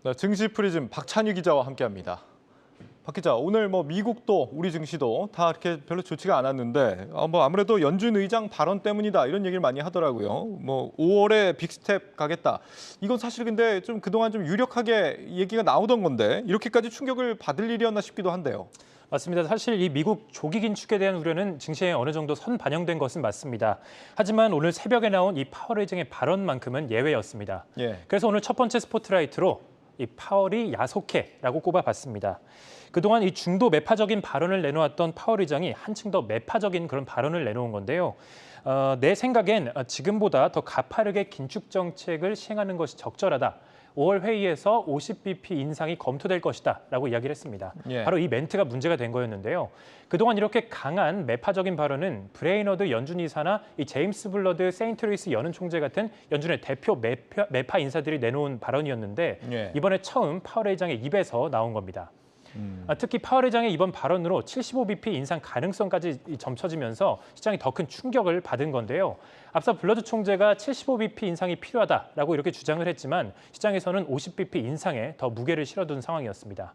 네, 증시 프리즘 박찬희 기자와 함께합니다. 박 기자, 오늘 미국도 우리 증시도 다 이렇게 별로 좋지가 않았는데 아무래도 연준 의장 발언 때문이다 이런 얘기를 많이 하더라고요. 5월에 빅스텝 가겠다. 이건 사실 근데 좀 그동안 좀 유력하게 얘기가 나오던 건데 이렇게까지 충격을 받을 일이었나 싶기도 한데요. 맞습니다. 사실 이 미국 조기 긴축에 대한 우려는 증시에 어느 정도 선반영된 것은 맞습니다. 하지만 오늘 새벽에 나온 이 파월 의장의 발언만큼은 예외였습니다. 예. 그래서 오늘 첫 번째 스포트라이트로 이 파월이 야속해라고 꼽아봤습니다. 그동안 이 중도 매파적인 발언을 내놓았던 파월 의장이 한층 더 매파적인 그런 발언을 내놓은 건데요. 내 생각엔 지금보다 더 가파르게 긴축 정책을 시행하는 것이 적절하다. 5월 회의에서 50bp 인상이 검토될 것이다라고 이야기를 했습니다. 예. 바로 이 멘트가 문제가 된 거였는데요. 그동안 이렇게 강한 매파적인 발언은 브레이너드 연준 이사나 이 제임스 블러드 세인트루이스 연은 총재 같은 연준의 대표 매파 인사들이 내놓은 발언이었는데 예. 이번에 처음 파월 의장의 입에서 나온 겁니다. 특히 파월 의장의 이번 발언으로 75bp 인상 가능성까지 점쳐지면서 시장이 더 큰 충격을 받은 건데요. 앞서 블러드 총재가 75bp 인상이 필요하다라고 이렇게 주장을 했지만 시장에서는 50bp 인상에 더 무게를 실어둔 상황이었습니다.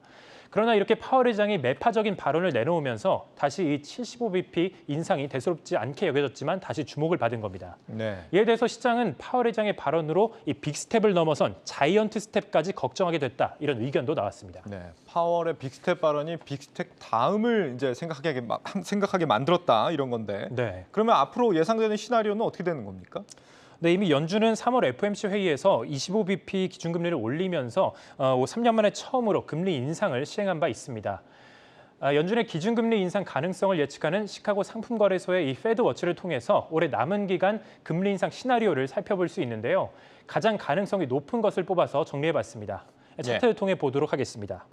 그러나 이렇게 파월 의장이 매파적인 발언을 내놓으면서 다시 이 75bp 인상이 대수롭지 않게 여겨졌지만 다시 주목을 받은 겁니다. 네. 이에 대해서 시장은 파월 의장의 발언으로 이 빅스텝을 넘어선 자이언트 스텝까지 걱정하게 됐다. 이런 의견도 나왔습니다. 네. 파월의 빅스텝 발언이 빅스텝 다음을 이제 생각하게 만들었다 이런 건데. 네. 그러면 앞으로 예상되는 시나리오는 어떻게 되는 겁니까? 네, 이미 연준은 3월 FOMC 회의에서 25bp 기준금리를 올리면서 3년 만에 처음으로 금리 인상을 시행한 바 있습니다. 연준의 기준금리 인상 가능성을 예측하는 시카고 상품거래소의 이 패드워치를 통해서 올해 남은 기간 금리 인상 시나리오를 살펴볼 수 있는데요. 가장 가능성이 높은 것을 뽑아서 정리해봤습니다. 차트를 통해 보도록 하겠습니다.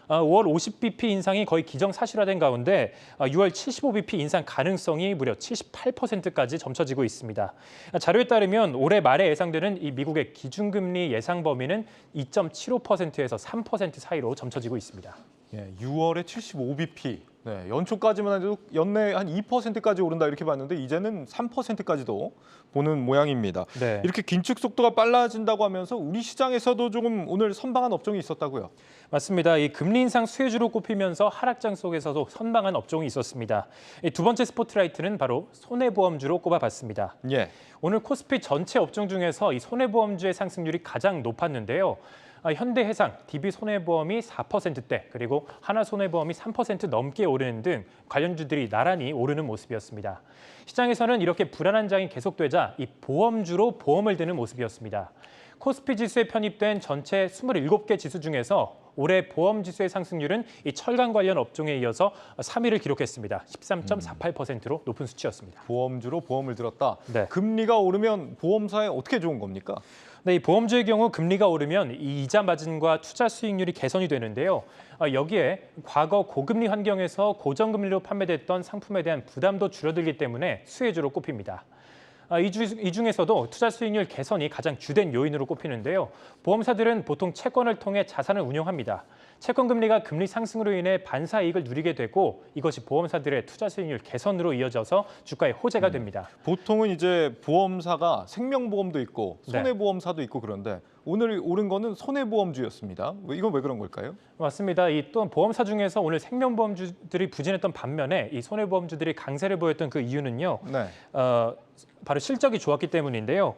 5월 50bp 인상이 거의 기정사실화된 가운데 6월 75bp 인상 가능성이 무려 78%까지 점쳐지고 있습니다. 자료에 따르면 올해 말에 예상되는 이 미국의 기준금리 예상 범위는 2.75%에서 3% 사이로 점쳐지고 있습니다. 예, 6월에 75bp. 네, 연초까지만 해도 연내 한 2%까지 오른다 이렇게 봤는데 이제는 3%까지도 보는 모양입니다. 네. 이렇게 긴축 속도가 빨라진다고 하면서 우리 시장에서도 조금 오늘 선방한 업종이 있었다고요? 맞습니다. 이 금리 인상 수혜주로 꼽히면서 하락장 속에서도 선방한 업종이 있었습니다. 두 번째 스포트라이트는 바로 손해보험주로 꼽아봤습니다. 예. 오늘 코스피 전체 업종 중에서 이 손해보험주의 상승률이 가장 높았는데요. 현대해상, DB손해보험이 4%대, 그리고 하나손해보험이 3% 넘게 오르는 등 관련주들이 나란히 오르는 모습이었습니다. 시장에서는 이렇게 불안한 장이 계속되자 이 보험주로 보험을 드는 모습이었습니다. 코스피 지수에 편입된 전체 27개 지수 중에서 올해 보험 지수의 상승률은 이 철강 관련 업종에 이어서 3위를 기록했습니다. 13.48%로 높은 수치였습니다. 보험주로 보험을 들었다. 네. 금리가 오르면 보험사에 어떻게 좋은 겁니까? 네, 이 보험주의 경우 금리가 오르면 이 이자 마진과 투자 수익률이 개선이 되는데요. 여기에 과거 고금리 환경에서 고정금리로 판매됐던 상품에 대한 부담도 줄어들기 때문에 수혜주로 꼽힙니다. 이 중에서도 투자 수익률 개선이 가장 주된 요인으로 꼽히는데요. 보험사들은 보통 채권을 통해 자산을 운용합니다. 채권 금리가 금리 상승으로 인해 반사 이익을 누리게 되고 이것이 보험사들의 투자 수익률 개선으로 이어져서 주가의 호재가 됩니다. 보통은 이제 보험사가 생명보험도 있고 손해보험사도 있고 그런데 오늘 오른 거는 손해보험주였습니다. 이건 왜 그런 걸까요? 맞습니다. 또한 보험사 중에서 오늘 생명보험주들이 부진했던 반면에 이 손해보험주들이 강세를 보였던 그 이유는요. 네. 바로 실적이 좋았기 때문인데요.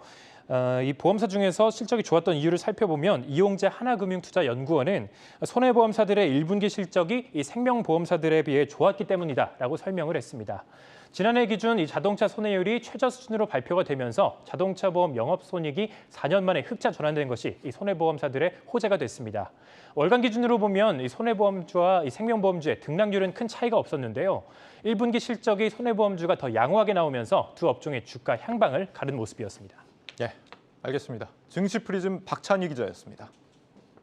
이 보험사 중에서 실적이 좋았던 이유를 살펴보면 이용재 하나금융투자연구원은 손해보험사들의 1분기 실적이 이 생명보험사들에 비해 좋았기 때문이다라고 설명을 했습니다. 지난해 기준 이 자동차 손해율이 최저 수준으로 발표가 되면서 자동차 보험 영업손익이 4년 만에 흑자 전환된 것이 이 손해보험사들의 호재가 됐습니다. 월간 기준으로 보면 이 손해보험주와 이 생명보험주의 등락률은 큰 차이가 없었는데요. 1분기 실적이 손해보험주가 더 양호하게 나오면서 두 업종의 주가 향방을 가른 모습이었습니다. 예, 알겠습니다. 증시 프리즘 박찬희 기자였습니다.